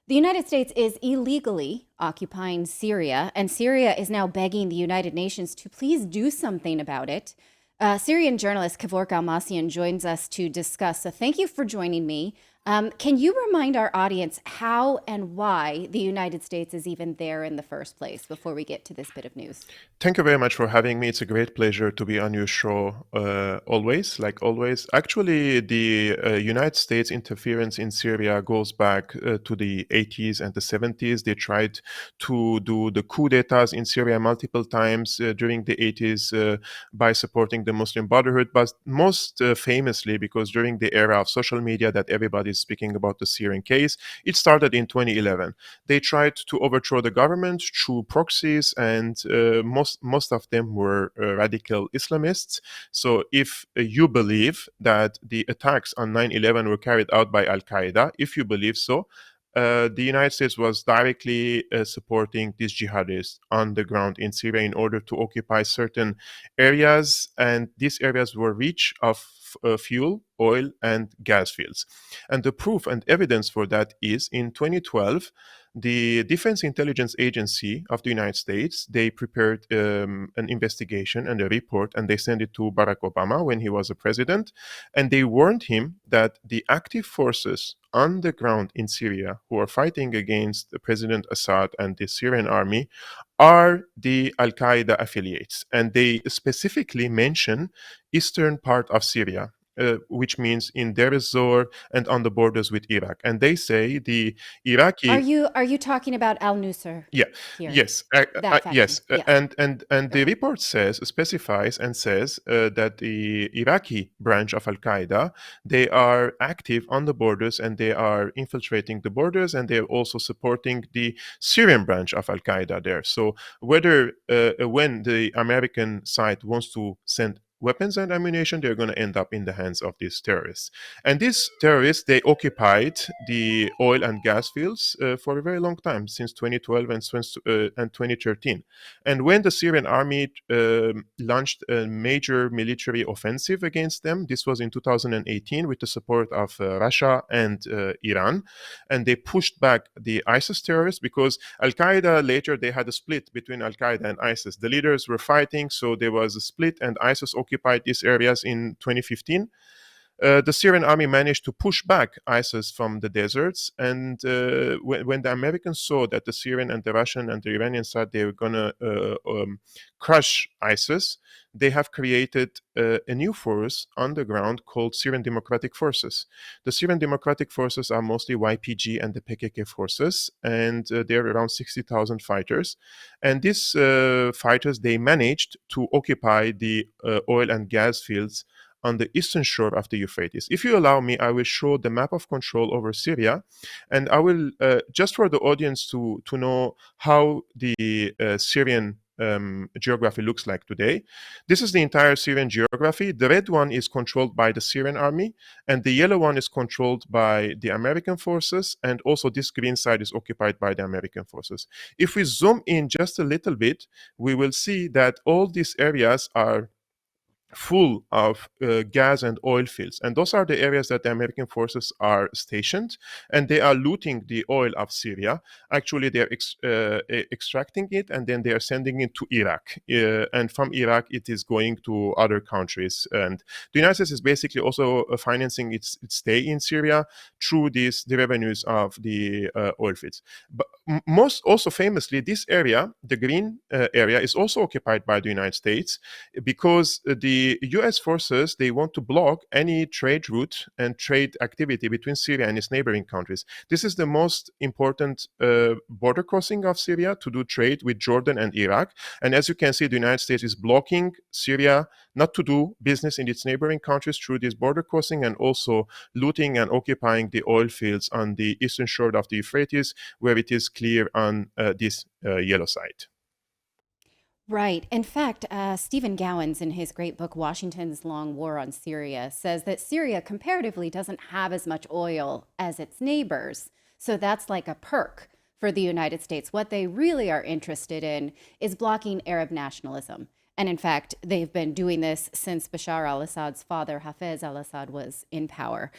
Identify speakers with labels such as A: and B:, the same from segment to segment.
A: The United States is illegally occupying Syria, and Syria is now begging the United Nations to please do something about it. Syrian journalist Kevork Almassian joins us to discuss. So, thank you for joining me. Can you remind our audience how and why the United States is even there in the first place before we get to this bit of news?
B: Thank you very much for having me. It's a great pleasure to be on your show always, like always. Actually, the United States interference in Syria goes back to the 80s and the 70s. They tried to do the coup d'etats in Syria multiple times during the 80s by supporting the Muslim Brotherhood, but most famously because during the era of social media that everybody's speaking about the Syrian case, it started in 2011. They tried to overthrow the government through proxies, and most of them were radical Islamists. So if you believe that the attacks on 9/11 were carried out by Al Qaeda, if you believe so, the United States was directly supporting these jihadists on the ground in Syria in order to occupy certain areas, and these areas were rich of fuel, oil, and gas fields. And the proof and evidence for that is in 2012, the Defense Intelligence Agency of the United States, they prepared an investigation and a report, and they sent it to Barack Obama when he was a president, and they warned him that the active forces on the ground in Syria who are fighting against President Assad and the Syrian army are the Al Qaeda affiliates. And they specifically mention eastern part of Syria. Which means in Deir ez-Zor and on the borders with Iraq. And they say the
A: Are
B: Iraqi.
A: you talking about Al Nusra
B: Yeah,
A: here?
B: yes,
A: That faction?
B: yes,
A: Yeah.
B: and
A: Go
B: the
A: ahead.
B: report specifies and says that the Iraqi branch of Al Qaeda, they are active on the borders and they are infiltrating the borders, and they are also supporting the Syrian branch of Al Qaeda there. So whether when the American side wants to send weapons and ammunition, they're going to end up in the hands of these terrorists. And these terrorists, they occupied the oil and gas fields for a very long time, since 2012 and 2013. And when the Syrian army launched a major military offensive against them, this was in 2018 with the support of Russia and Iran. And they pushed back the ISIS terrorists because Al Qaeda later they had a split between Al Qaeda and ISIS. The leaders were fighting, so there was a split, and ISIS occupied these areas in 2015. The Syrian army managed to push back ISIS from the deserts. And when the Americans saw that the Syrian and the Russian and the Iranian side they were gonna crush ISIS, they have created a new force on the ground called Syrian Democratic Forces. The Syrian Democratic Forces are mostly YPG and the PKK forces, and they're around 60,000 fighters. And these fighters they managed to occupy the oil and gas fields on the eastern shore of the Euphrates. If you allow me, I will show the map of control over Syria, and I will, just for the audience to know how the Syrian geography looks like today. This is the entire Syrian geography. The red one is controlled by the Syrian army, and the yellow one is controlled by the American forces, and also this green side is occupied by the American forces. If we zoom in just a little bit, we will see that all these areas are full of gas and oil fields. And those are the areas that the American forces are stationed, and they are looting the oil of Syria. Actually, they're extracting it, and then they are sending it to Iraq. And from Iraq, it is going to other countries. And the United States is basically also financing its stay in Syria through the revenues of the oil fields. But most also famously, this area, the green area, is also occupied by the United States because the US forces they want to block any trade route and trade activity between Syria and its neighboring countries. This is the most important border crossing of Syria to do trade with Jordan and Iraq. And as you can see, the United States is blocking Syria not to do business in its neighboring countries through this border crossing, and also looting and occupying the oil fields on the eastern shore of the Euphrates, where it is clear on this yellow side.
A: Right. In fact, Stephen Gowans, in his great book, Washington's Long War on Syria, says that Syria comparatively doesn't have as much oil as its neighbors. So that's like a perk for the United States. What they really are interested in is blocking Arab nationalism. And in fact, they've been doing this since Bashar al Assad's father, Hafez al Assad, was in power.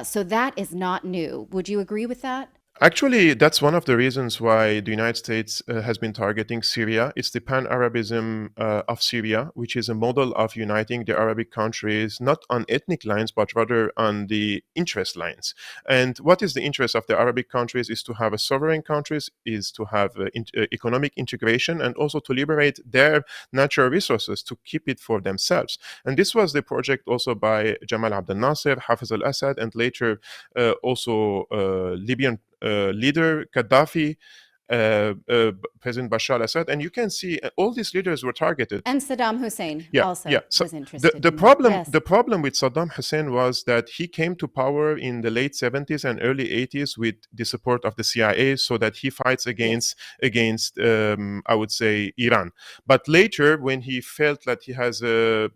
A: So that is not new. Would you agree with that?
B: Actually, that's one of the reasons why the United States has been targeting Syria. It's the pan-Arabism of Syria, which is a model of uniting the Arabic countries, not on ethnic lines, but rather on the interest lines. And what is the interest of the Arabic countries is to have a sovereign countries, is to have economic integration, and also to liberate their natural resources to keep it for themselves. And this was the project also by Jamal Abdel Nasser, Hafiz al-Assad, and later also Libyan leader Gaddafi, President Bashar al-Assad, and you can see all these leaders were targeted.
A: And Saddam Hussein
B: Yeah, yeah.
A: also
B: So
A: was
B: the
A: interested
B: the
A: in that.
B: problem
A: Yes.
B: the problem with Saddam Hussein was that he came to power in the late 70s and early 80s with the support of the CIA, so that he fights
A: Yes.
B: against I would say Iran. But later, when he felt that he has a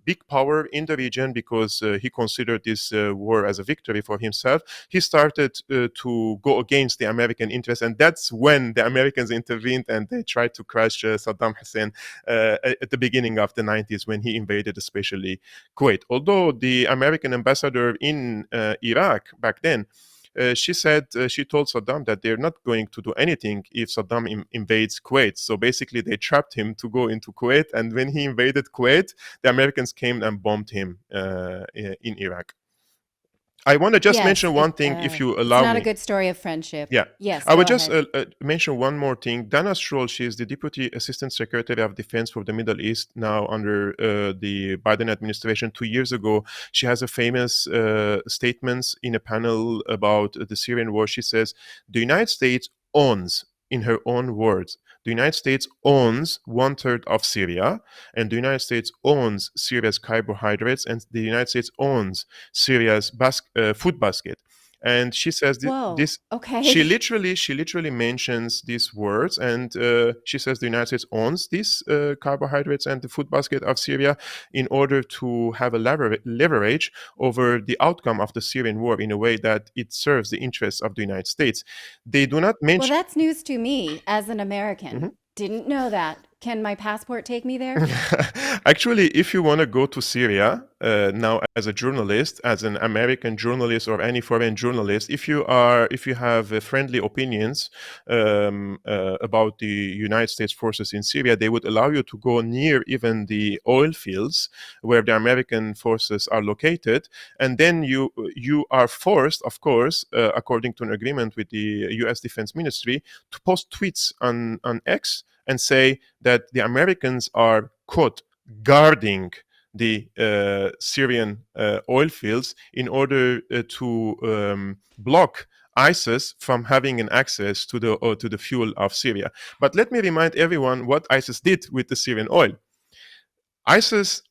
B: big power in the region because he considered this war as a victory for himself, he started to go against the American interest, and that's when the Americans intervened and they tried to crush Saddam Hussein at the beginning of the 90s when he invaded, especially Kuwait. Although the American ambassador in Iraq back then, she told Saddam that they're not going to do anything if Saddam invades Kuwait. So basically, they trapped him to go into Kuwait. And when he invaded Kuwait, the Americans came and bombed him in Iraq. I want to just
A: Yes.
B: mention one thing, if you
A: It's
B: allow
A: not a
B: me.
A: good story of friendship.
B: Yeah,
A: Yes,
B: I
A: go
B: would just
A: ahead.
B: mention one more thing. Dana Stroll, she is the Deputy Assistant Secretary of Defense for the Middle East now under the Biden administration. 2 years ago, she has a famous statements in a panel about the Syrian war. She says, the United States owns, in her own words, the United States owns 1/3 of Syria, and the United States owns Syria's carbohydrates, and the United States owns Syria's food basket. And she says
A: Whoa.
B: this,
A: Okay.
B: she literally mentions these words, and she says the United States owns these carbohydrates and the food basket of Syria in order to have a leverage over the outcome of the Syrian war in a way that it serves the interests of the United States. They do not
A: Well,
B: mention.
A: that's news to me as an American.
B: Mhm.
A: Didn't know that. Can my passport take me there?
B: Actually, if you want to go to Syria now as a journalist, as an American journalist or any foreign journalist, if you have friendly opinions about the United States forces in Syria, they would allow you to go near even the oil fields where the American forces are located, and then you are forced, of course, according to an agreement with the U.S. Defense Ministry, to post tweets on X and say that the Americans are, quote, guarding the Syrian oil fields in order to block ISIS from having an access to the fuel of Syria. But let me remind everyone what ISIS did with the Syrian oil. ISIS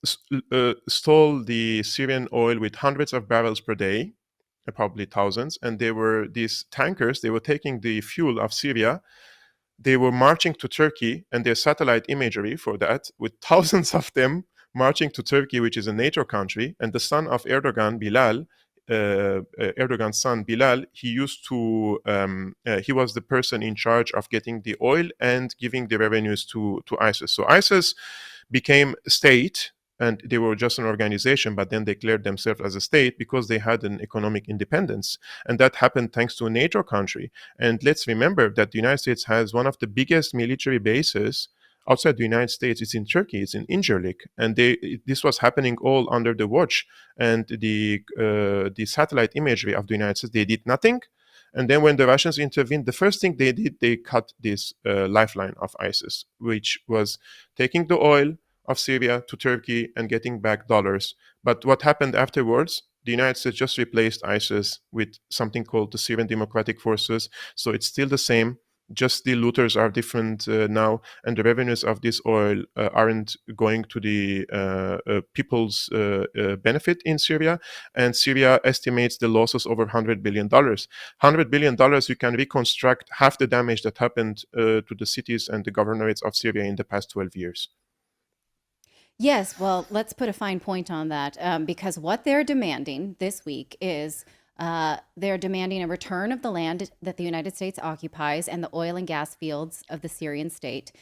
B: stole the Syrian oil with hundreds of barrels per day, probably thousands, and they were these tankers. They were taking the fuel of Syria, they were marching to Turkey, and their satellite imagery for that, with thousands of them marching to Turkey, which is a NATO country. And the son of Erdogan, Bilal, Erdogan's son Bilal, he was the person in charge of getting the oil and giving the revenues to ISIS. So ISIS became a state, and they were just an organization, but then they declared themselves as a state because they had an economic independence. And that happened thanks to a NATO country. And let's remember that the United States has one of the biggest military bases outside the United States. It's in Turkey, it's in Incirlik, and this was happening all under the watch and the satellite imagery of the United States. They did nothing. And then when the Russians intervened, the first thing they did, they cut this lifeline of ISIS, which was taking the oil of Syria to Turkey and getting back dollars. But what happened afterwards? The United States just replaced ISIS with something called the Syrian Democratic Forces. So it's still the same. Just the looters are different now, and the revenues of this oil aren't going to the people's benefit in Syria. And Syria estimates the losses over $100 billion. $100 billion, you can reconstruct half the damage that happened to the cities and the governorates of Syria in the past 12 years.
A: Yes, well, let's put a fine point on that because what they're demanding this week is they're demanding a return of the land that the United States occupies and the oil and gas fields of the Syrian state.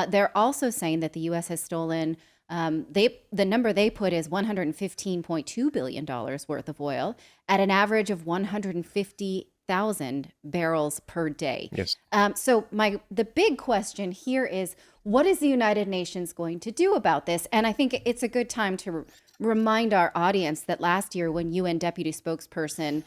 A: They're also saying that the U.S. has stolen. The number they put is $115.2 billion worth of oil at an average of 150 100,000 barrels per day.
B: Yes.
A: So the big question here is, what is the United Nations going to do about this? And I think it's a good time to remind our audience that last year, when UN Deputy Spokesperson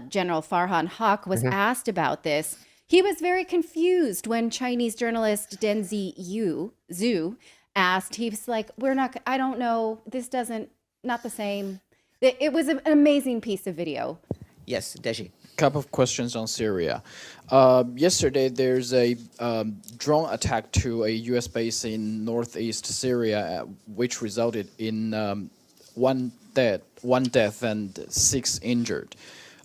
A: General Farhan Haq was
B: Mhm.
A: asked about this, he was very confused when Chinese journalist Denzi Zhu asked. He was like, "We're not. I don't know. This doesn't. Not the same." It was an amazing piece of video.
C: Yes, Deji.
D: Couple of questions on Syria. Yesterday, there's a drone attack to a U.S. base in northeast Syria, which resulted in one death and 6 injured.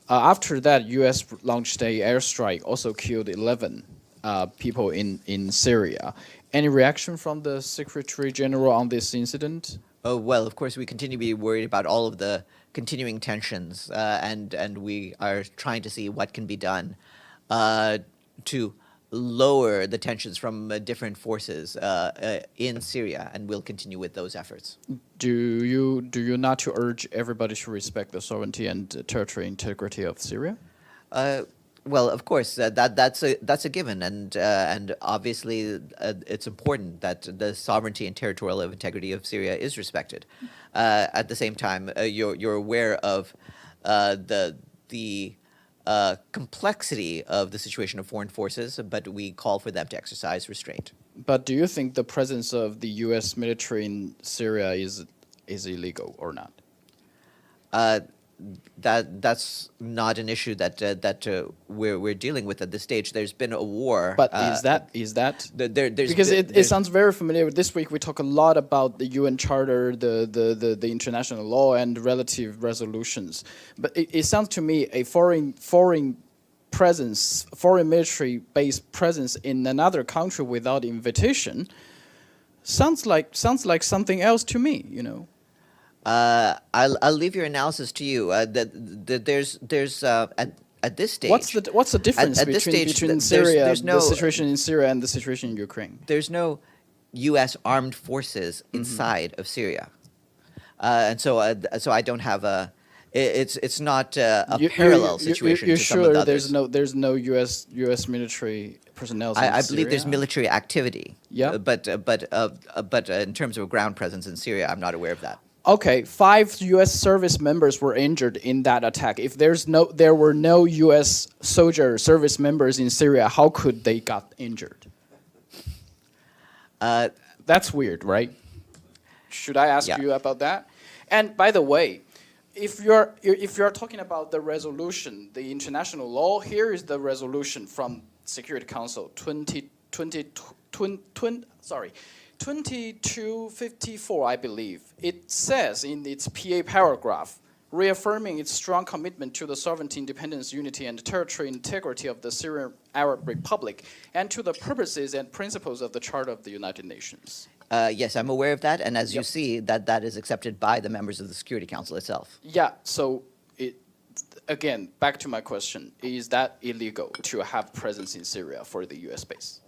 D: After that, U.S. launched a airstrike, also killed 11 people in Syria. Any reaction from the Secretary General on this incident?
C: Oh, well, of course, we continue to be worried about all of the continuing tensions, and we are trying to see what can be done to lower the tensions from different forces in Syria, and we'll continue with those efforts.
D: Do you not to urge everybody to respect the sovereignty and territorial integrity of Syria?
C: Well, of course, that's a given, and obviously it's important that the sovereignty and territorial integrity of Syria is respected. At the same time, you're aware of the complexity of the situation of foreign forces, but we call for them to exercise restraint.
D: But do you think the presence of the U.S. military in Syria is illegal or not?
C: That's not an issue that we're dealing with at this stage. There's been a war.
D: But is that because it sounds very familiar. This week we talk a lot about the UN Charter, the international law, and relative resolutions. But it sounds to me a foreign presence, foreign military based presence in another country without invitation sounds like something else to me. You know.
C: I'll leave your analysis to you. There's at this stage.
D: What's the difference
C: at this stage,
D: between Syria,
C: there's no,
D: the situation in Syria, and the situation in Ukraine?
C: There's no U.S. armed forces inside of Syria, and so I don't have a. It's not a parallel situation.
D: You're
C: to some of the
D: sure
C: others.
D: there's no U.S. military personnel in
C: I
D: Syria?
C: believe there's military activity.
D: Yeah.
C: But in terms of a ground presence in Syria, I'm not aware of that.
D: Okay, 5 U.S. service members were injured in that attack. If there were no U.S. soldier service members in Syria, how could they got injured? That's weird, right? Should I ask you about that? And by the way, if you're talking about the resolution, the international law, here is the resolution from Security Council 2254, I believe. It says in its PA paragraph, reaffirming its strong commitment to the sovereignty, independence, unity, and territorial integrity of the Syrian Arab Republic, and to the purposes and principles of the Charter of the United Nations.
C: Yes, I'm aware of that, and as you see, that is accepted by the members of the Security Council itself.
D: Yeah, so again, back to my question, is that illegal to have presence in Syria for the U.S. base?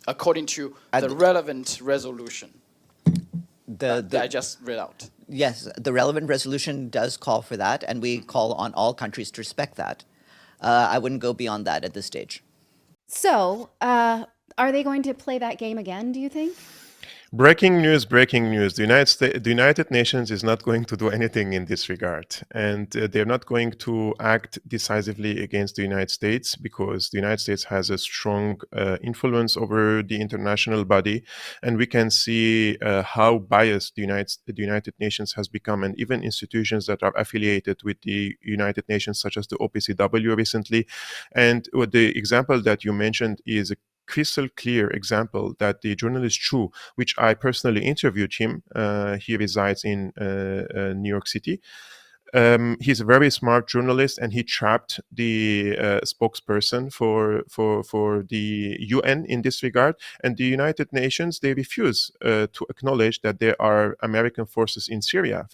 D: According to the relevant resolution that I just read out.
C: Yes, the relevant resolution does call for that, and we call on all countries to respect that. I wouldn't go beyond that at this stage.
A: So, are they going to play that game again, do you think?
B: Breaking news, breaking news. The United Nations is not going to do anything in this regard. And they're not going to act decisively against the United States because the United States has a strong influence over the international body. And we can see how biased the United Nations has become, and even institutions that are affiliated with the United Nations, such as the OPCW recently. And the example that you mentioned is a crystal clear example that the journalist Chu, which I personally interviewed him, he resides in New York City. He's a very smart journalist, and he trapped the spokesperson for the UN in this regard. And the United Nations, they refuse to acknowledge that there are American forces in Syria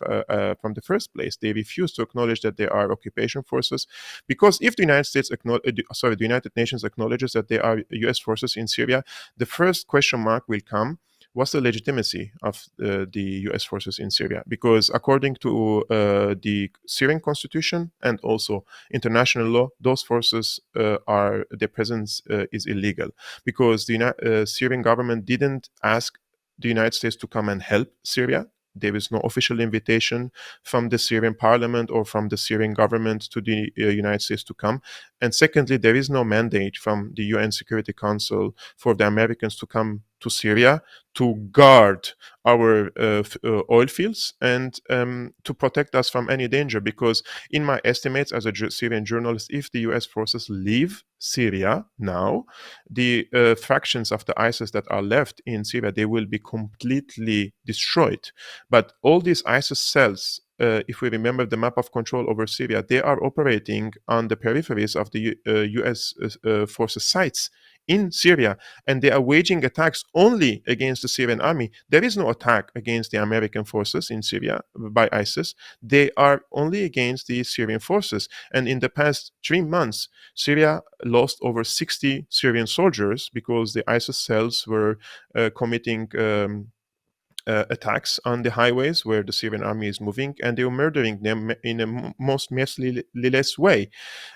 B: from the first place. They refuse to acknowledge that there are occupation forces, because if the United Nations acknowledges that there are U.S. forces in Syria, the first question mark will come: what's the legitimacy of the US forces in Syria? Because according to the Syrian constitution and also international law, those forces their presence is illegal, because the Syrian government didn't ask the United States to come and help Syria. There is no official invitation from the Syrian parliament or from the Syrian government to the United States to come. And secondly, there is no mandate from the UN Security Council for the Americans to come to Syria to guard our oil fields and to protect us from any danger. Because in my estimates as a Syrian journalist, if the US forces leave Syria now, the fractions of the ISIS that are left in Syria, they will be completely destroyed. But all these ISIS cells, if we remember the map of control over Syria, they are operating on the peripheries of the US forces sites in Syria, and they are waging attacks only against the Syrian army. There is no attack against the American forces in Syria by ISIS. They are only against the Syrian forces. And in the past 3 months, Syria lost over 60 Syrian soldiers because the ISIS cells were committing attacks on the highways where the Syrian army is moving, and they were murdering them in a most merciless way.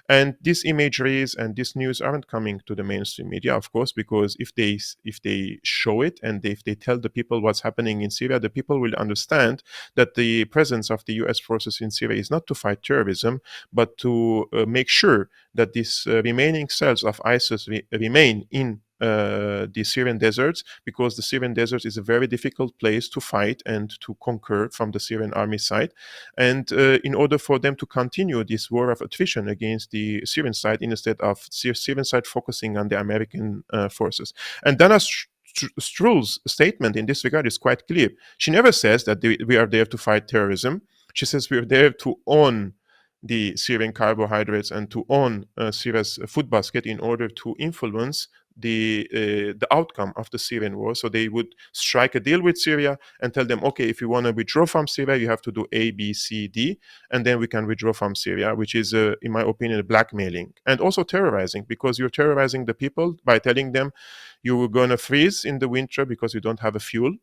B: And these imageries and this news aren't coming to the mainstream media, of course, because if they show it and if they tell the people what's happening in Syria, the people will understand that the presence of the US forces in Syria is not to fight terrorism, but to make sure that these remaining cells of ISIS remain in the Syrian deserts, because the Syrian desert is a very difficult place to fight and to conquer from the Syrian army side. And in order for them to continue this war of attrition against the Syrian side, instead of Syrian side focusing on the American forces. And Dana Struhl's statement in this regard is quite clear. She never says that we are there to fight terrorism. She says we are there to own the Syrian carbohydrates and to own Syria's food basket in order to influence the outcome of the Syrian war. So they would strike a deal with Syria and tell them, okay, if you want to withdraw from Syria, you have to do A, B, C, D, and then we can withdraw from Syria, which is, in my opinion, blackmailing and also terrorizing, because you're terrorizing the people by telling them you're going to freeze in the winter because you don't have a fuel.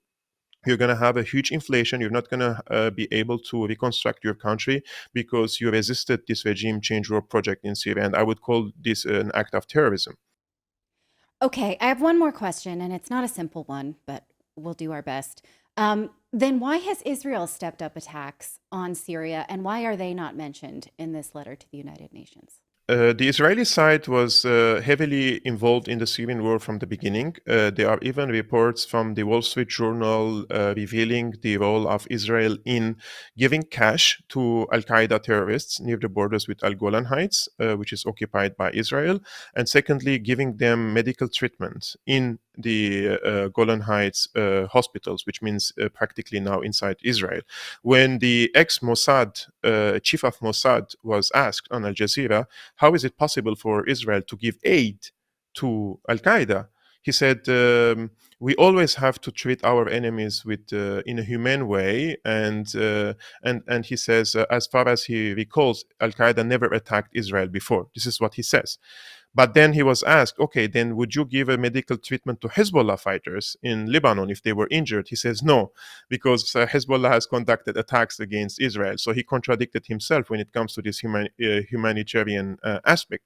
B: You're going to have a huge inflation. You're not going to be able to reconstruct your country because you resisted this regime change war project in Syria. And I would call this an act of terrorism.
A: Okay, I have one more question, and it's not a simple one, but we'll do our best. Then why has Israel stepped up attacks on Syria, and why are they not mentioned in this letter to the United Nations?
B: The Israeli side was heavily involved in the Syrian war from the beginning. There are even reports from the Wall Street Journal revealing the role of Israel in giving cash to Al Qaeda terrorists near the borders with Al Golan Heights, which is occupied by Israel, and secondly, giving them medical treatment in the Golan Heights hospitals, which means practically now inside Israel. When the ex-Mossad chief of Mossad was asked on Al Jazeera, how is it possible for Israel to give aid to Al Qaeda? He said, we always have to treat our enemies with in a humane way, and he says, as far as he recalls, Al Qaeda never attacked Israel before. This is what he says. But then he was asked, okay, then would you give a medical treatment to Hezbollah fighters in Lebanon if they were injured? He says no, because Hezbollah has conducted attacks against Israel. So he contradicted himself when it comes to this humanitarian aspect.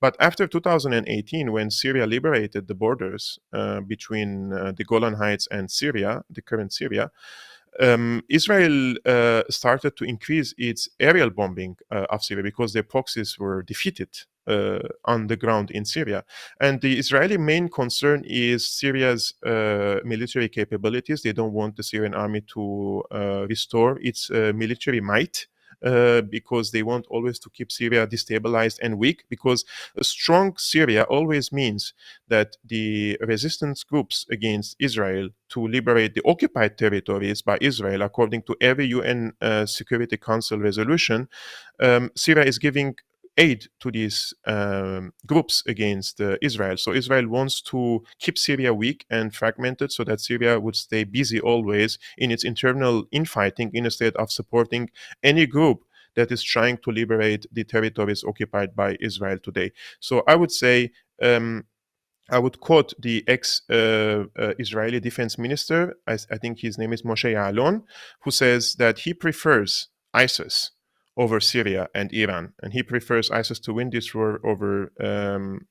B: But after 2018, when Syria liberated the borders between the Golan Heights and Syria, the current Syria, Israel started to increase its aerial bombing of Syria because their proxies were defeated on the ground in Syria. And the Israeli main concern is Syria's military capabilities. They don't want the Syrian army to restore its military might. Because they want always to keep Syria destabilized and weak, because a strong Syria always means that the resistance groups against Israel to liberate the occupied territories by Israel, according to every UN Security Council resolution, Syria is giving aid to these groups against Israel. So Israel wants to keep Syria weak and fragmented so that Syria would stay busy always in its internal infighting instead of supporting any group that is trying to liberate the territories occupied by Israel today. So I would say I would quote the ex-Israeli defense minister, I think his name is Moshe Ya'alon, who says that he prefers ISIS over Syria and Iran. And he prefers ISIS to win this war over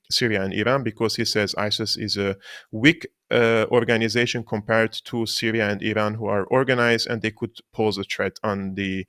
B: Syria and Iran because he says ISIS is a weak organization compared to Syria and Iran, who are organized and they could pose a threat on the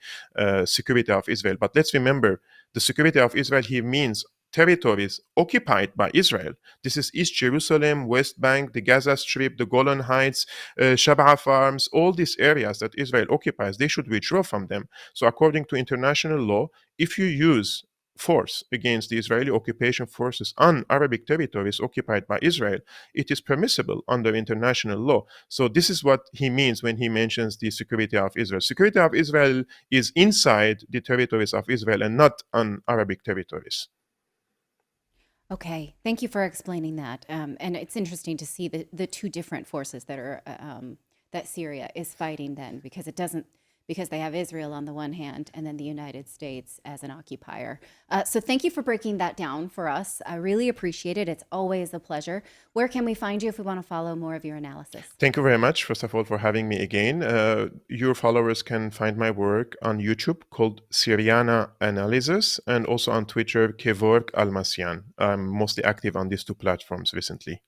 B: security of Israel. But let's remember, the security of Israel here means territories occupied by Israel. This is East Jerusalem, West Bank, the Gaza Strip, the Golan Heights, Shab'a Farms, all these areas that Israel occupies, they should withdraw from them. So according to international law, if you use force against the Israeli occupation forces on Arabic territories occupied by Israel, it is permissible under international law. So this is what he means when he mentions the security of Israel. Security of Israel is inside the territories of Israel and not on Arabic territories.
A: Okay, thank you for explaining that. And it's interesting to see the two different forces that are that Syria is fighting then, because they have Israel on the one hand and then the United States as an occupier. So thank you for breaking that down for us. I really appreciate it. It's always a pleasure. Where can we find you if we want to follow more of your analysis?
B: Thank you very much, first of all, for having me again. Your followers can find my work on YouTube called Syriana Analysis and also on Twitter, Kevork Almassian. I'm mostly active on these two platforms recently.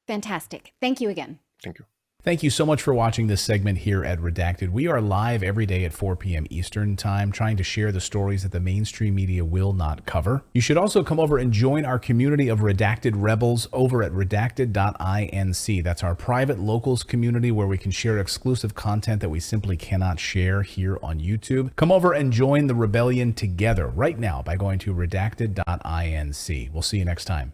A: Fantastic. Thank you again.
B: Thank you.
E: Thank you so much for watching this segment here at Redacted. We are live every day at 4 p.m. Eastern Time, trying to share the stories that the mainstream media will not cover. You should also come over and join our community of Redacted Rebels over at redacted.inc. That's our private locals community where we can share exclusive content that we simply cannot share here on YouTube. Come over and join the rebellion together right now by going to redacted.inc. We'll see you next time.